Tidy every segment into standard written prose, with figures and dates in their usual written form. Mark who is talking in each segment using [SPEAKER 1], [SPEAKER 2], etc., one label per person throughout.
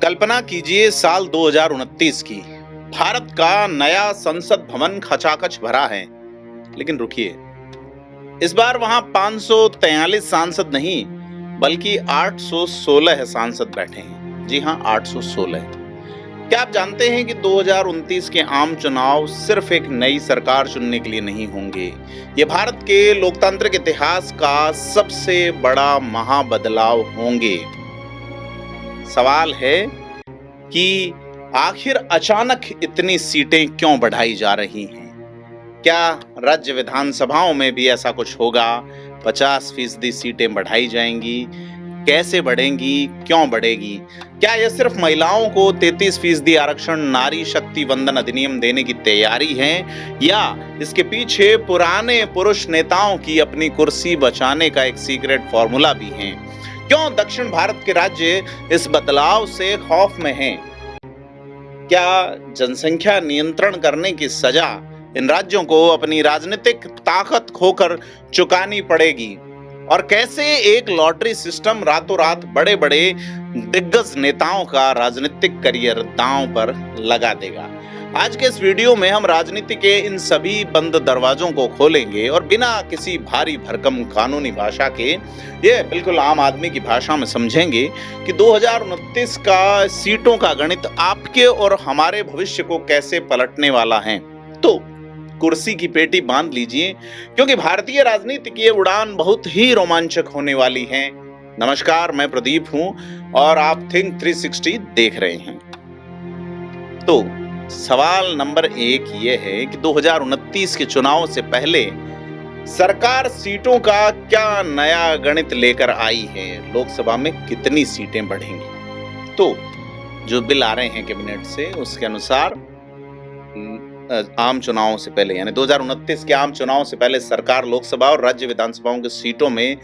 [SPEAKER 1] कल्पना कीजिए साल 2029 की। भारत का नया संसद भवन खचाखच भरा है। लेकिन रुकिए, इस बार वहां 543 सांसद नहीं बल्कि 816 सांसद बैठे हैं। जी हां, 816। क्या आप जानते हैं कि 2029 के आम चुनाव सिर्फ एक नई सरकार चुनने के लिए नहीं होंगे। ये भारत के लोकतांत्रिक इतिहास का सबसे बड़ा महाबदलाव होंगे। सवाल है कि आखिर अचानक इतनी सीटें क्यों बढ़ाई जा रही हैं? क्या राज्य विधानसभाओं में भी ऐसा कुछ होगा? 50% सीटें बढ़ाई जाएंगी? कैसे बढ़ेंगी? क्यों बढ़ेगी? क्या यह सिर्फ महिलाओं को 33% आरक्षण, नारी शक्ति वंदन अधिनियम देने की तैयारी है, या इसके पीछे पुराने पुरुष नेताओं की अपनी कुर्सी बचाने का एक सीक्रेट फॉर्मूला भी है? क्यों दक्षिण भारत के राज्य इस बदलाव से खौफ में हैं? क्या जनसंख्या नियंत्रण करने की सजा इन राज्यों को अपनी राजनीतिक ताकत खोकर चुकानी पड़ेगी? और कैसे एक लॉटरी सिस्टम रातों रात बड़े बड़े दिग्गज नेताओं का राजनीतिक करियर दांव पर लगा देगा? आज के इस वीडियो में हम राजनीति के इन सभी बंद दरवाजों को खोलेंगे और बिना किसी भारी भरकम कानूनी भाषा के, ये बिल्कुल आम आदमी की भाषा में समझेंगे कि 2029 का सीटों का गणित आपके और हमारे भविष्य को कैसे पलटने वाला है। तो कुर्सी की पेटी बांध लीजिए, क्योंकि भारतीय राजनीति की उड़ान बहुत ही रोमांचक होने वाली है। नमस्कार, मैं प्रदीप हूं और आप थिंक 360 देख रहे हैं। तो सवाल नंबर 1 ये है कि 2029 के चुनाव से पहले सरकार सीटों का क्या नया गणित लेकर आई है? लोकसभा में कितनी सीटें बढ़ेंगी? तो जो बिल आ रहे हैं कैबिनेट से, उसके अनुसार आम चुनावों से पहले यानी 2029 के आम चुनाव से पहले सरकार लोकसभा और राज्य विधानसभाओं की सीटों में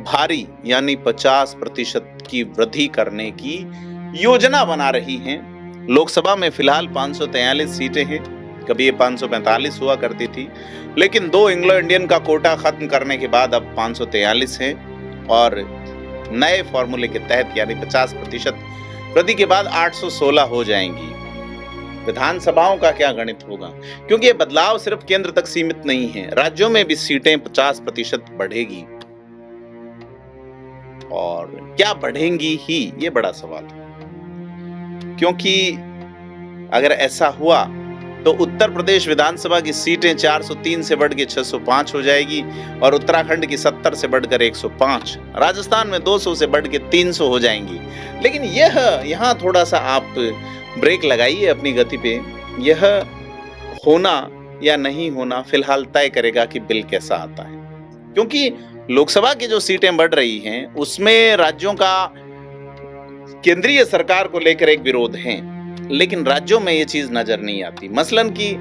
[SPEAKER 1] भारी यानी 50% की वृद्धि करने की योजना बना रही है। लोकसभा में फिलहाल 543 सीटें हैं। कभी ये 545 हुआ करती थी, लेकिन 2 एंग्लो इंडियन का कोटा खत्म करने के बाद अब 543 है और नए फॉर्मूले के तहत यानी 50% वृद्धि के बाद 816 हो जाएंगी। विधानसभाओं का क्या गणित होगा? क्योंकि ये बदलाव सिर्फ केंद्र तक सीमित नहीं है, राज्यों में भी सीटें 50% बढ़ेगी। और क्या बढ़ेंगी ही, ये बड़ा सवाल है। क्योंकि अगर ऐसा हुआ तो उत्तर प्रदेश विधानसभा की सीटें 403 से बढ़ के 605 हो जाएगी और उत्तराखंड की 70 से बढ़कर 105, राजस्थान में 200 से बढ़ के 300 हो जाएंगी। लेकिन यहाँ थोड़ा सा आप ब्रेक लगाइए अपनी गति पे। यह होना या नहीं होना फिलहाल तय करेगा कि बिल कैसा आता है, क्योंकि लोकसभा की जो सीटें बढ़ रही हैं उसमें राज्यों का केंद्रीय सरकार को लेकर एक विरोध है, लेकिन राज्यों में ये चीज नजर नहीं आती। मसलन कि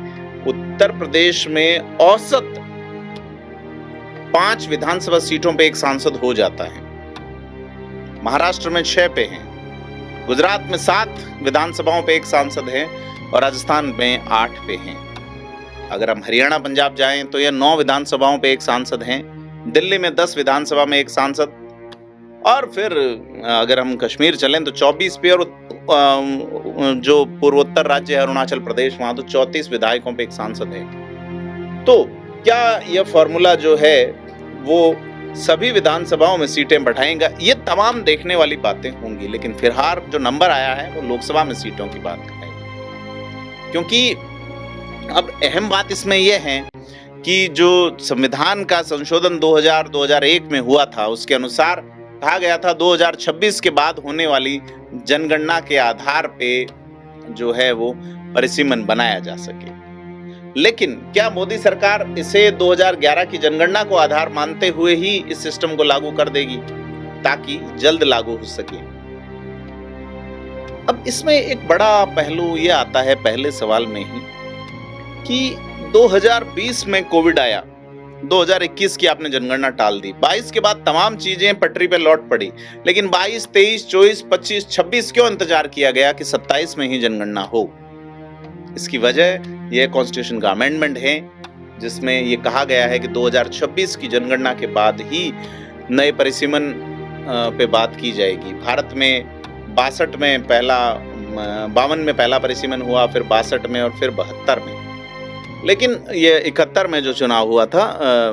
[SPEAKER 1] उत्तर प्रदेश में औसत 5 विधानसभा सीटों पे एक सांसद हो जाता है, महाराष्ट्र में 6 पे हैं, गुजरात में 7 विधानसभाओं पे एक सांसद है और राजस्थान में 8 पे हैं। अगर हम हरियाणा पंजाब जाएं तो यह 9 विधानसभाओं पे एक सांसद हैं, दिल्ली में 10 विधानसभा में एक सांसद, और फिर अगर हम कश्मीर चलें तो 24 पे, और जो पूर्वोत्तर राज्य है अरुणाचल प्रदेश, वहां तो 34 विधायकों पे एक सांसद है। तो क्या यह फॉर्मूला जो है वो सभी विधानसभाओं में सीटें बढ़ाएगा? ये तमाम देखने वाली बातें होंगी, लेकिन फिलहाल जो नंबर आया है वो लोकसभा में सीटों की बात है। क्योंकि अब अहम बात इसमें यह है कि जो संविधान का संशोधन 2001 में हुआ था, उसके अनुसार कहा गया था 2026 के बाद होने वाली जनगणना के आधार पे जो है वो परिसीमन बनाया जा सके। लेकिन क्या मोदी सरकार इसे 2011 की जनगणना को आधार मानते हुए ही इस सिस्टम को लागू कर देगी ताकि जल्द लागू हो सके? अब इसमें एक बड़ा पहलू ये आता है पहले सवाल में ही कि 2020 में कोविड आया, 2021 की आपने जनगणना टाल दी, 22 के बाद तमाम चीजें पटरी पे लौट पड़ी, लेकिन 22, 23, 24, 25, 26 क्यों इंतजार किया गया कि 27 में ही जनगणना हो? इसकी वजह यह कॉन्स्टिट्यूशन का अमेंडमेंट है, जिसमें यह कहा गया है कि 2026 की जनगणना के बाद ही नए परिसीमन पे बात की जाएगी। भारत में 62 में पहला 52 में पहला परिसीमन हुआ, फिर 62 में और फिर 72 में। लेकिन ये 71 में जो चुनाव हुआ था,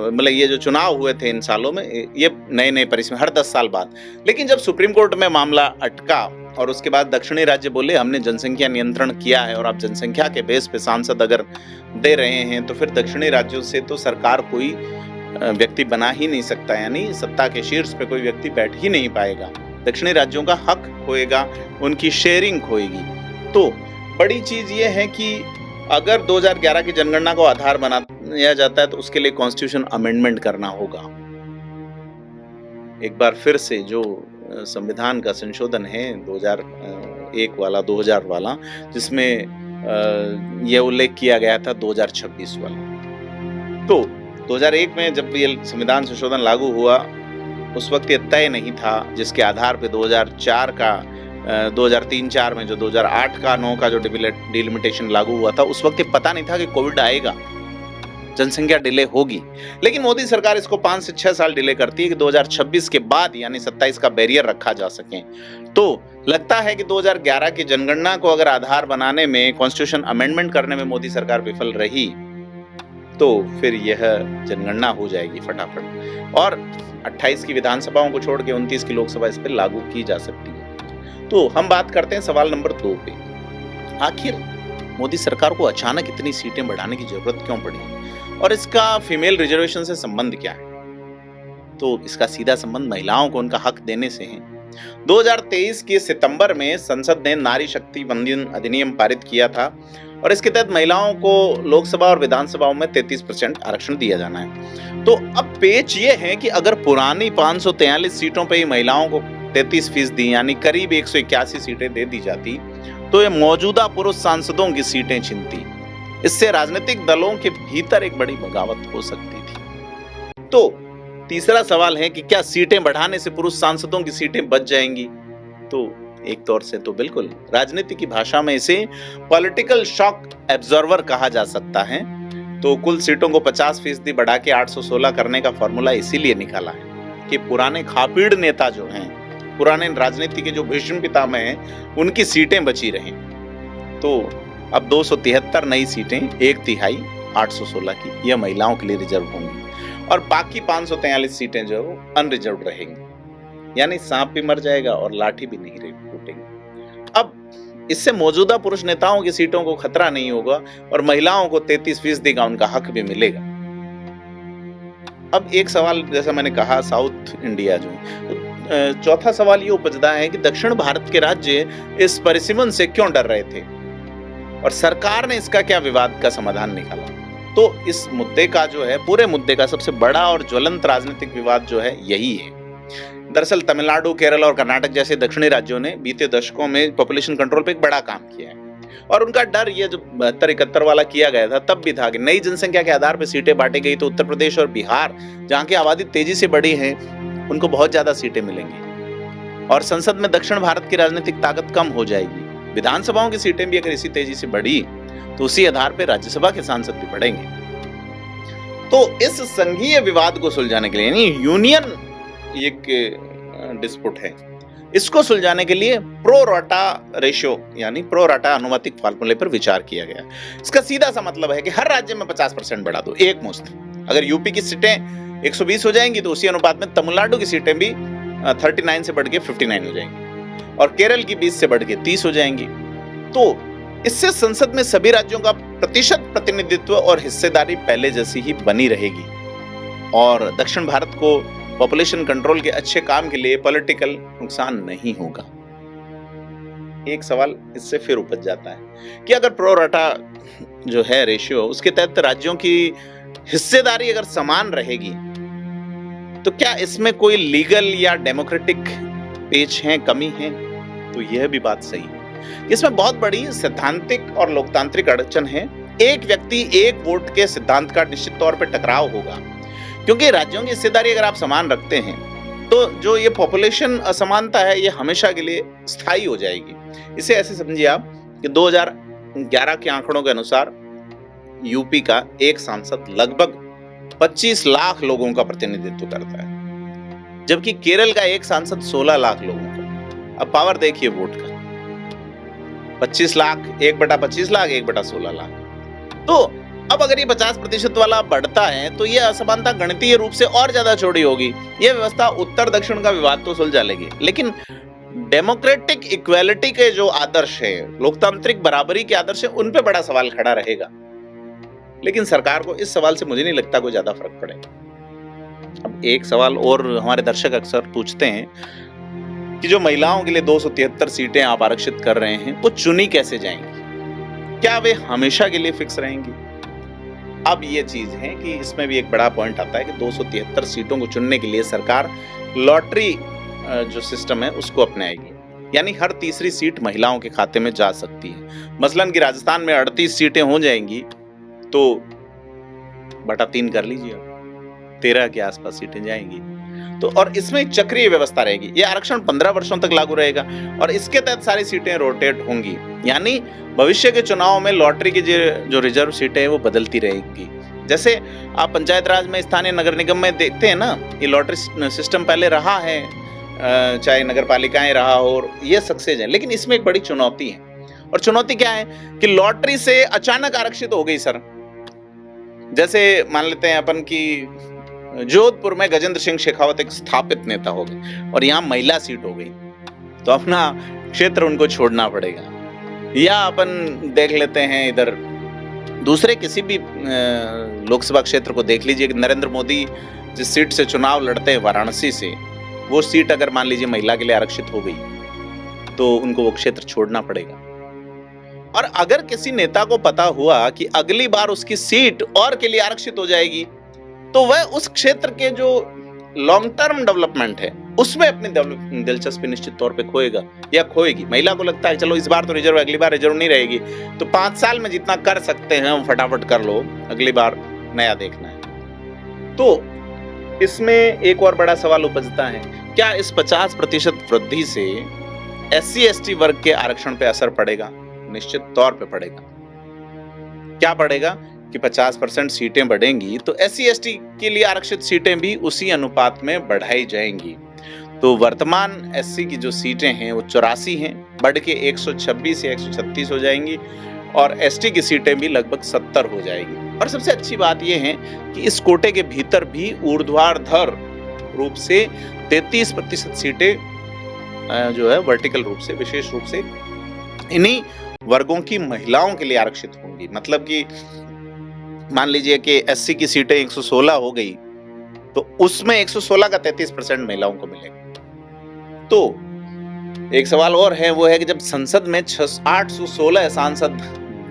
[SPEAKER 1] मतलब ये जो चुनाव हुए थे इन सालों में, ये नए परिसीमन हर 10 साल बाद। लेकिन जब सुप्रीम कोर्ट में मामला अटका और उसके बाद दक्षिणी राज्य बोले हमने जनसंख्या नियंत्रण किया है और आप जनसंख्या के बेस पे सांसद अगर दे रहे हैं तो फिर दक्षिणी राज्यों से तो सरकार कोई व्यक्ति बना ही नहीं सकता, यानी सत्ता के शीर्ष पे कोई व्यक्ति बैठ ही नहीं पाएगा। दक्षिणी राज्यों का हक खोएगा, उनकी शेयरिंग खोएगी। तो बड़ी चीज ये है कि अगर 2011 की जनगणना को आधार बनाया जाता है तो उसके लिए कॉन्स्टिट्यूशन अमेंडमेंट करना होगा। एक बार फिर से जो संविधान का संशोधन है 2001 वाला, 2000 वाला, जिसमें यह उल्लेख किया गया था 2026 वाला। तो 2001 में जब ये संविधान संशोधन लागू हुआ उस वक्त ये तय नहीं था, जिसके आधार पे 2004 का 2003-4 में जो 2008 का 9 का जो डिलिमिटेशन लागू हुआ था, उस वक्त ये पता नहीं था कि कोविड आएगा, जनसंख्या डिले होगी। लेकिन मोदी सरकार इसको 5 से 6 साल डिले करती है कि 2026 के बाद यानी 27 का बैरियर रखा जा सके। तो लगता है कि 2011 की जनगणना को अगर आधार बनाने में, कॉन्स्टिट्यूशन अमेंडमेंट करने में मोदी सरकार विफल रही तो फिर यह जनगणना हो जाएगी फटाफट और 28 की विधानसभाओं को छोड़ के 29 की लोकसभा इस पर लागू की जा सकती है। तो हम बात करते हैं सवाल नंबर 2 पे। आखिर मोदी सरकार को अचानक इतनी सीटें बढ़ाने की जरूरत क्यों पड़ी और इसका फीमेल रिजर्वेशन से संबंध क्या है? तो इसका सीधा संबंध महिलाओं को उनका हक देने से है। 2023 के सितंबर में संसद ने नारी शक्ति वंदन अधिनियम पारित किया था और इसके तहत महिलाओं को लोकसभा और विधानसभाओं में 33% आरक्षण दिया जाना है। तो अब पेच ये है कि अगर पुरानी 543 सीटों पे ही महिलाओं को 33% यानी करीब 181 सीटें दे दी जाती तो ये मौजूदा पुरुष सांसदों की सीटें छिनती। इससे राजनीतिक दलों के भीतर एक बड़ी बगावत हो सकती थी। तो तीसरा सवाल है कि क्या सीटें बढ़ाने से पुरुष सांसदों की सीटें बच जाएंगी? तो एक तौर से तो बिल्कुल। राजनीति की भाषा में इसे पॉलिटिकल शॉक एब्जॉर्वर कहा जा सकता है। तो कुल सीटों को 50% बढ़ा के 816 करने का फॉर्मूला इसीलिए निकाला है कि पुराने खापीड़ नेता जो हैं, पुराने राजनीति के जो भीष्म पितामह हैं, उनकी सीटें बची रहें। तो अब 273 नई सीटें, 1/3 816 की, यह महिलाओं के लिए रिजर्व होंगी और बाकी 543 सीटें जो अनरिजर्व रहेंगी। यानी सांप भी मर जाएगा और लाठी भी नहीं टूटेगी। अब इससे मौजूदा पुरुष नेताओं की सीटों को खतरा नहीं होगा और महिलाओं को 33% का उनका हक भी मिलेगा। अब एक सवाल, जैसा मैंने कहा, साउथ इंडिया जो, तो चौथा सवाल ये उपजता है कि दक्षिण भारत के राज्य इस परिसीमन से क्यों डर रहे थे और सरकार ने इसका क्या विवाद का समाधान निकाला? तो इस मुद्दे का जो है, पूरे मुद्दे का सबसे बड़ा और ज्वलंत राजनीतिक विवाद जो है यही है। दरअसल तमिलनाडु, केरल और कर्नाटक जैसे दक्षिणी राज्यों ने बीते दशकों में पॉपुलेशन कंट्रोल पे एक बड़ा काम किया है और उनका डर ये जो 72-71 वाला किया गया था तब भी था कि नई जनसंख्या के आधार पर सीटें बांटी गई तो उत्तर प्रदेश और बिहार, जहाँ की आबादी तेजी से बढ़ी है, उनको बहुत ज्यादा सीटें मिलेंगी और संसद में दक्षिण भारत की राजनीतिक ताकत कम हो जाएगी। विधानसभाओं की सीटें भी अगर इसी तेजी से बढ़ी तो उसी आधार पर राज्यसभा के सांसद भी बढ़ेंगे। तो इस संघीय विवाद को सुलझाने के लिए, यानी यूनियन एक डिस्प्यूट है, इसको सुलझाने के लिए प्रो राटा रेशियो यानी प्रो राटा अनुपातिक फार्मूले पर विचार किया गया। इसका सीधा सा मतलब है कि हर राज्य में 50% बढ़ा दो, एक मुश्त। अगर यूपी की सीटें 120 हो जाएंगी तो उसी अनुपात में तमिलनाडु की सीटें भी 39 से बढ़ के 59 हो जाएंगी और केरल की 20 से बढ़ के 30 हो जाएंगी। तो इससे संसद में सभी राज्यों का प्रतिशत प्रतिनिधित्व और हिस्सेदारी पहले जैसी ही बनी रहेगी और दक्षिण भारत को पॉपुलेशन कंट्रोल के अच्छे काम के लिए पॉलिटिकल नुकसान नहीं होगा। एक सवाल इससे फिर उपज जाता है कि अगर प्रो राटा जो है रेशियो, उसके तहत राज्यों की हिस्सेदारी अगर समान रहेगी तो क्या इसमें कोई लीगल या डेमोक्रेटिक पेच है, कमी है? तो यह भी बात सही है। इसमें बहुत बड़ी सैद्धांतिक और लोकतांत्रिक अड़चन है। एक व्यक्ति एक वोट के सिद्धांत का निश्चित तौर पर टकराव होगा, क्योंकि राज्यों की हिस्सेदारी अगर आप समान रखते हैं तो जो ये पॉपुलेशन असमानता है ये हमेशा के लिए स्थायी हो जाएगी। इसे ऐसे समझिए आप कि 2011 के आंकड़ों के अनुसार यूपी का एक सांसद लगभग 25 लाख लोगों का प्रतिनिधित्व करता है, जबकि केरल का एक सांसद 16 लाख लोगों का। अब पावर देखिए वोट का। 25 लाख, 1/25 लाख, 1/16 लाख। तो अब अगर ये 50% वाला बढ़ता है तो ये असमानता गणितीय रूप से और ज्यादा चौड़ी होगी। ये व्यवस्था उत्तर दक्षिण का विवाद तो सुलझा लेगी, लेकिन डेमोक्रेटिक इक्वालिटी के जो आदर्श है, लोकतांत्रिक बराबरी के आदर्श है, उन पे बड़ा सवाल खड़ा रहेगा। लेकिन सरकार को इस सवाल से मुझे नहीं लगता कोई ज्यादा फर्क पड़ेगा। अब एक सवाल और हमारे दर्शक अक्सर पूछते हैं कि जो महिलाओं के लिए 273 सीटें आप आरक्षित कर रहे हैं, वो चुनी कैसे जाएंगी? क्या वे हमेशा के लिए फिक्स रहेंगी? अब ये चीज है कि इसमें भी एक बड़ा पॉइंट आता है कि 273 सीटों को चुनने के लिए सरकार लॉटरी जो सिस्टम है उसको अपनाएगी, यानी हर तीसरी सीट महिलाओं के खाते में जा सकती है। मसलन कि राजस्थान में 38 सीटें हो जाएंगी तो बटा 3 कर लीजिए, 13 के आसपास सीटें जाएंगी। तो और इसमें चक्रीय व्यवस्था रहेगी। यह आरक्षण 15 वर्षों तक लागू रहेगा और इसके तहत सारी सीटें रोटेट होंगी, यानी भविष्य के चुनाव में लॉटरी की जो रिजर्व सीटें हैं वो बदलती रहेंगी। जैसे आप पंचायत राज में, स्थानीय नगर निगम में देखते हैं ना, ये लॉटरी सिस्टम पहले रहा है, चाहे नगर पालिकाएं रहा हो, ये सक्सेस है। लेकिन इसमें एक बड़ी चुनौती है, और चुनौती क्या है कि लॉटरी से अचानक आरक्षित हो गई सर। जैसे मान लेते हैं अपन की जोधपुर में गजेंद्र सिंह शेखावत एक स्थापित नेता हो गए और यहाँ महिला सीट हो गई, तो अपना क्षेत्र उनको छोड़ना पड़ेगा। या अपन देख लेते हैं इधर दूसरे किसी भी लोकसभा क्षेत्र को देख लीजिए कि नरेंद्र मोदी जिस सीट से चुनाव लड़ते हैं वाराणसी से, वो सीट अगर मान लीजिए महिला के लिए आरक्षित हो गई तो उनको वो क्षेत्र छोड़ना पड़ेगा। और अगर किसी नेता को पता हुआ कि अगली बार उसकी सीट और के लिए आरक्षित हो जाएगी, तो वह उस क्षेत्र के जो लॉन्ग टर्म डेवलपमेंट है उसमें अपनी दिलचस्पी निश्चित तौर पे खोएगा या खोएगी। महिला को लगता है चलो इस बार तो रिजर्व, अगली बार रिजर्व नहीं रहेगी, तो 5 साल में जितना कर सकते हैं हम फटाफट कर लो, अगली बार नया देखना है। तो इसमें एक और बड़ा सवाल उपजता है, क्या इस 50% वृद्धि से SC/ST वर्ग के आरक्षण पे असर पड़ेगा? निश्चित तौर पे पड़ेगा। क्या पड़ेगा कि 50% सीटें बढ़ेंगी तो SC/ST के लिए आरक्षित सीटें भी उसी अनुपात में बढ़ाई जाएंगी। तो वर्तमान SC की जो सीटें हैं वो 84 हैं, बढ़ के 126 या 136 हो जाएंगी, और ST की सीटें भी लगभग 70 हो जाएगी। और सबसे अच्छी बात यह है कि इस कोटे के भीतर भी ऊर्ध्वाधर रूप से 33% सीटें जो है वर्टिकल रूप से, विशेष रूप से इन्हीं वर्गों की महिलाओं के लिए आरक्षित होंगी। मतलब कि मान लीजिए कि SC की सीटें 116 हो गई तो उसमें 116 का 33% महिलाओं को मिलेगा। तो एक सवाल और है, वो है कि जब संसद में 816 सांसद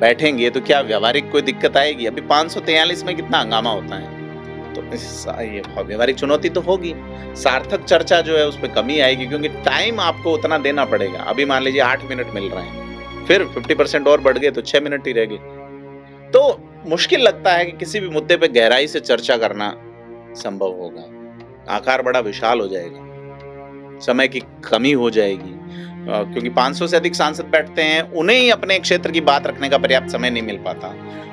[SPEAKER 1] बैठेंगे तो क्या व्यावहारिक कोई दिक्कत आएगी? अभी 543 में कितना हंगामा होता है, तो ये व्यावहारिक चुनौती तो होगी। सार्थक चर्चा जो है उस पर कमी आएगी, क्योंकि टाइम आपको उतना देना पड़ेगा। अभी मान लीजिए 8 मिनट मिल रहे हैं, फिर 50% और बढ़ गए तो 6 मिनट ही रह गए। तो मुश्किल लगता है कि किसी भी मुद्दे पे गहराई से चर्चा करना संभव होगा। आकार बड़ा विशाल हो जाएगा, समय की कमी हो जाएगी, क्योंकि 500 से अधिक सांसद बैठते हैं, उन्हें ही अपने क्षेत्र की बात रखने का पर्याप्त समय नहीं मिल पाता।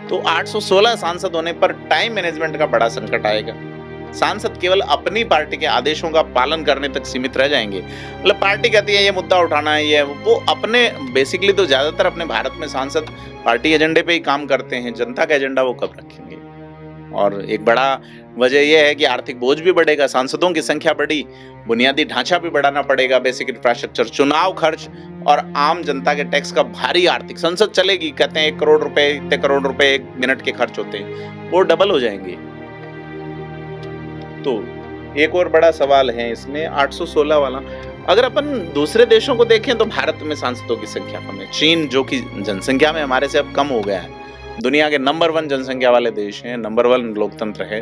[SPEAKER 1] तो 816 सांसद होने पर टाइम मैनेजमेंट का बड़ा संकट आएगा। सांसद केवल अपनी पार्टी के आदेशों का पालन करने तक सीमित रह जाएंगे। मतलब पार्टी कहती है ये मुद्दा उठाना है, ये वो अपने बेसिकली तो ज्यादातर अपने भारत में सांसद पार्टी एजेंडे पे ही काम करते हैं, जनता का एजेंडा वो कब रखेंगे। और एक बड़ा वजह यह है कि आर्थिक बोझ भी बढ़ेगा, सांसदों की संख्या बढ़ी, बुनियादी ढांचा भी बढ़ाना पड़ेगा, बेसिक इंफ्रास्ट्रक्चर, चुनाव खर्च और आम जनता के टैक्स का भारी आर्थिक, संसद चलेगी, कहते हैं 1 करोड़ रुपए, इतने करोड़ रुपए 1 मिनट के खर्च होते हैं, वो डबल हो जाएंगे। तो एक और बड़ा सवाल है इसमें 816 वाला। अगर अपन दूसरे देशों को देखें तो भारत में सांसदों की संख्या कम है। चीन जो कि जनसंख्या में हमारे से अब कम हो गया है, दुनिया के नंबर 1 जनसंख्या वाले देश हैं, नंबर 1 लोकतंत्र है,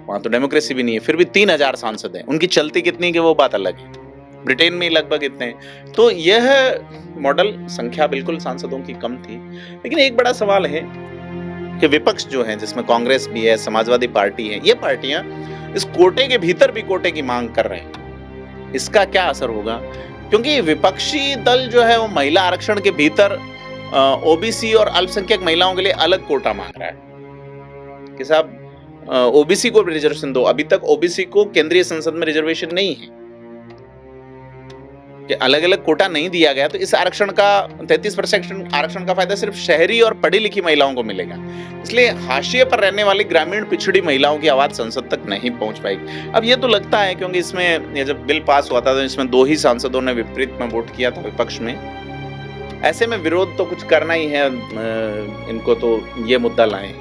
[SPEAKER 1] वहां तो डेमोक्रेसी भी नहीं है, फिर भी 3000 सांसद हैं। उनकी चलती कितनी की वो बात अलग है, ब्रिटेन में लगभग इतने। तो यह मॉडल संख्या बिल्कुल सांसदों की कम थी। लेकिन एक बड़ा सवाल है कि विपक्ष जो है, जिसमें कांग्रेस भी है, समाजवादी पार्टी है, ये पार्टियां इस कोटे के भीतर भी कोटे की मांग कर रहे हैं। इसका क्या असर होगा? क्योंकि विपक्षी दल जो है वो महिला आरक्षण के भीतर ओबीसी और अल्पसंख्यक महिलाओं के लिए अलग कोटा मांग रहा है कि साहब ओबीसी को रिजर्वेशन दो। अभी तक ओबीसी को केंद्रीय संसद में रिजर्वेशन नहीं है। कि अलग अलग कोटा नहीं दिया गया तो इस आरक्षण का 33% आरक्षण का फायदा सिर्फ शहरी और पढ़ी लिखी महिलाओं को मिलेगा। इसलिए हाशिए पर रहने वाली ग्रामीण पिछड़ी महिलाओं की आवाज संसद तक नहीं पहुंच पाएगी। अब ये तो लगता है, क्योंकि इसमें ये जब बिल पास हुआ था तो इसमें 2 ही सांसदों ने विपरीत में वोट किया था विपक्ष में। ऐसे में विरोध तो कुछ करना ही है, इनको तो ये मुद्दा लाए।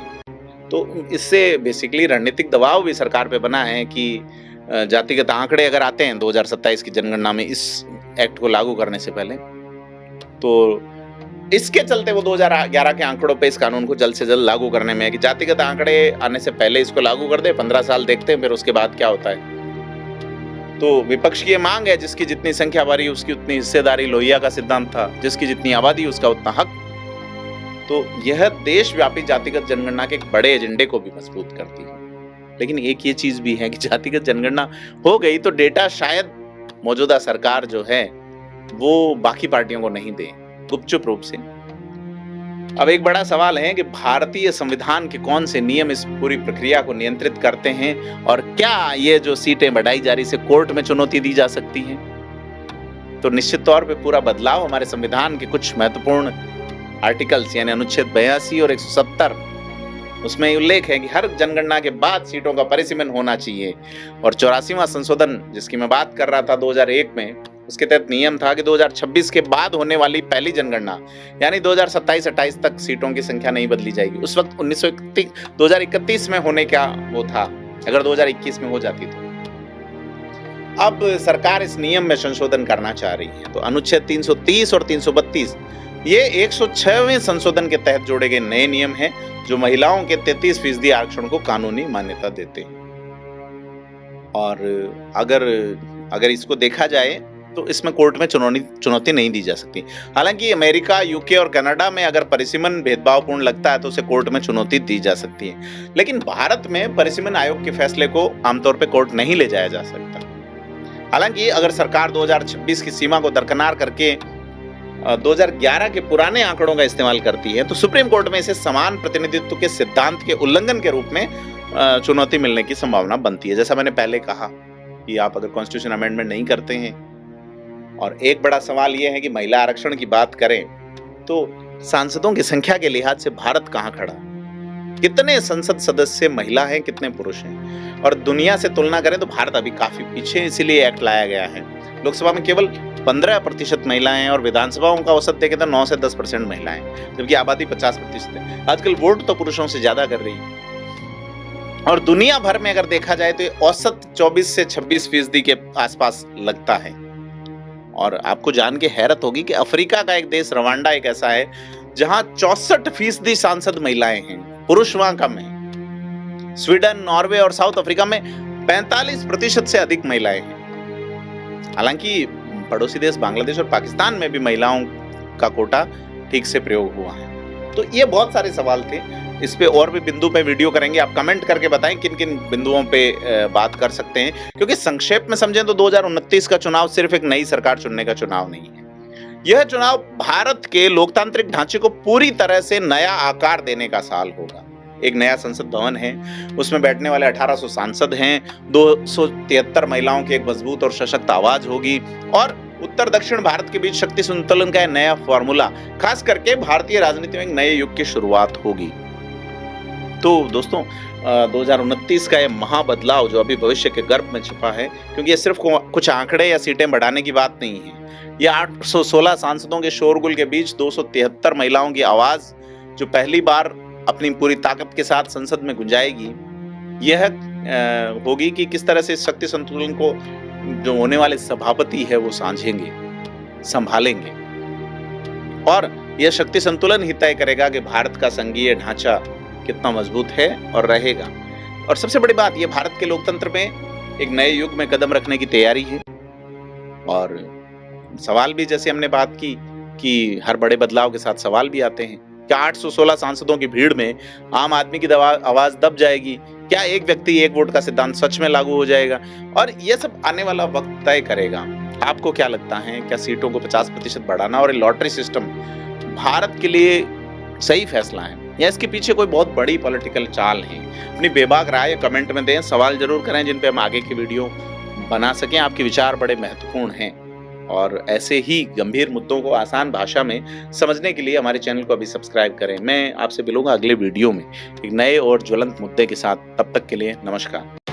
[SPEAKER 1] तो इससे बेसिकली रणनीतिक दबाव भी सरकार पे बना है कि जातिगत आंकड़े अगर आते हैं 2027 की जनगणना में इस एक्ट को लागू करने से पहले, तो इसके चलते वो 2011 के आंकड़ों पे इस कानून को जल्द से जल्द लागू करने में है कि जातिगत आंकड़े आने से पहले इसको लागू कर दे, 15 साल देखते हैं फिर उसके बाद क्या होता है। तो विपक्ष की ये मांग है, जिसकी जितनी संख्या बढ़ी उसकी उतनी हिस्सेदारी, लोहिया का सिद्धांत था, जिसकी जितनी आबादी उसका उतना हक। तो यह देशव्यापी जातिगत जनगणना के एक बड़े एजेंडे को भी मजबूत करती है। लेकिन एक ये चीज भी है कि जातिगत जनगणना हो गई तो डेटा शायद मौजूदा सरकार जो है वो बाकी पार्टियों को नहीं दे, गुपचुप रूप से। अब एक बड़ा सवाल है कि भारतीय संविधान के कौन से नियम इस पूरी प्रक्रिया को नियंत्रित करते हैं, और क्या ये जो सीटें बढ़ाई जा रही से कोर्ट में चुनौती दी जा सकती है। तो निश्चित तौर पे पूरा बदलाव हमारे संविधान के कुछ महत्वपूर्ण आर्टिकल्स यानी अनुच्छेद 82 और 170, उसमें उल्लेख है कि हर जनगणना के बाद सीटों का परिसीमन होना चाहिए। और 84वां संशोधन जिसकी मैं बात कर रहा था 2001 में, उसके तहत नियम था कि 2026 के बाद होने वाली पहली जनगणना यानी 2027-28 तक सीटों की संख्या नहीं बदली जाएगी। उस वक्त 2031 में होने का वो था, अगर 2021 में हो जाती तो। अब सरकार इस नियम में संशोधन करना चाह रही है। तो अनुच्छेद 330 और 332 ये 106वें संशोधन के तहत जोड़े गए नए नियम हैं जो महिलाओं के 33% आरक्षण को कानूनी मान्यता देते हैं। और अगर इसको देखा जाए तो इसमें कोर्ट में चुनौती नहीं दी जा सकती। हालांकि अमेरिका, यूके और कनाडा में अगर परिसीमन भेदभावपूर्ण लगता है तो उसे कोर्ट में चुनौती दी जा सकती है। लेकिन भारत में परिसीमन आयोग के फैसले को आमतौर पर कोर्ट नहीं ले जाया जा सकता। हालांकि अगर सरकार 2026 की सीमा को दरकिनार करके 2011 के पुराने आंकड़ों का इस्तेमाल करती है तो सुप्रीम कोर्ट में इसे समान प्रतिनिधित्व के सिद्धांत के उल्लंघन के रूप में चुनौती मिलने की संभावना बनती है। जैसा मैंने पहले कहा कि आप अगर कॉन्स्टिट्यूशन अमेंडमेंट नहीं करते हैं। और एक बड़ा सवाल यह है कि महिला आरक्षण की बात करें तो सांसदों की संख्या के लिहाज से भारत कहां खड़ा, कितने संसद सदस्य महिला हैं, कितने पुरुष हैं। और दुनिया से तुलना करें तो भारत अभी काफी पीछे, इसीलिए एक्ट लाया गया है। लोकसभा में केवल 15% महिलाएं हैं और विधानसभाओं का औसत देखें तो 9 से 10% महिलाएं, जबकि आबादी 50% है। आजकल वोट तो पुरुषों से ज्यादा कर रही है। और दुनिया भर में अगर देखा जाए तो औसत 24 से 26% के आसपास लगता है। और आपको जान के हैरत होगी कि अफ्रीका का एक देश रवांडा एक ऐसा है जहां 64% सांसद महिलाएं हैं, पुरुष वहां कम है। स्वीडन, नॉर्वे और साउथ अफ्रीका में 45% से अधिक महिलाएं हैं। हालांकि पड़ोसी देश बांग्लादेश और पाकिस्तान में भी महिलाओं का कोटा ठीक से प्रयोग हुआ है। तो ये बहुत सारे सवाल थे, इस पे और भी बिंदु पे वीडियो करेंगे। आप कमेंट करके बताएं किन किन बिंदुओं पे बात कर सकते हैं, क्योंकि संक्षेप में समझें तो 2029 का चुनाव सिर्फ एक नई सरकार चुनने का चुनाव नहीं है। यह चुनाव भारत के लोकतांत्रिक ढांचे को पूरी तरह से नया आकार देने का साल होगा। एक नया संसद भवन है, उसमें बैठने वाले 1800 सांसद हैं, 273 महिलाओं की एक मजबूत और सशक्त आवाज होगी, और उत्तर दक्षिण भारत के बीच शक्ति संतुलन का नया फॉर्मूला, खास करके भारतीय राजनीति में एक नए युग की शुरुआत होगी। तो दोस्तों 2029 का यह महाबदलाव जो अभी भविष्य के गर्भ में छिपा है, क्योंकि ये सिर्फ कुछ आंकड़े या सीटें बढ़ाने की बात नहीं है। ये 816 सांसदों के शोरगुल के बीच 273 महिलाओं की आवाज जो पहली बार अपनी पूरी ताकत के साथ संसद में गुंजाएगी, यह होगी कि किस तरह से इस शक्ति संतुलन को जो होने वाले सभापति है वो सांझेंगे, संभालेंगे। और यह शक्ति संतुलन ही तय करेगा कि भारत का संघीय ढांचा कितना मजबूत है और रहेगा। और सबसे बड़ी बात, यह भारत के लोकतंत्र में एक नए युग में कदम रखने की तैयारी है। और सवाल भी जैसे हमने बात की कि हर बड़े बदलाव के साथ सवाल भी आते हैं। क्या 816 सांसदों की भीड़ में आम आदमी की आवाज दब जाएगी? क्या एक व्यक्ति एक वोट का सिद्धांत सच में लागू हो जाएगा? और यह सब आने वाला वक्त तय करेगा। आपको क्या लगता है, क्या सीटों को 50% बढ़ाना और लॉटरी सिस्टम भारत के लिए सही फैसला है, या इसके पीछे कोई बहुत बड़ी पॉलिटिकल चाल है? अपनी बेबाक राय कमेंट में दें, सवाल जरूर करें जिन पे हम आगे की वीडियो बना सकें। आपके विचार बड़े महत्वपूर्ण हैं। और ऐसे ही गंभीर मुद्दों को आसान भाषा में समझने के लिए हमारे चैनल को अभी सब्सक्राइब करें। मैं आपसे मिलूंगा अगले वीडियो में एक नए और ज्वलंत मुद्दे के साथ। तब तक के लिए नमस्कार।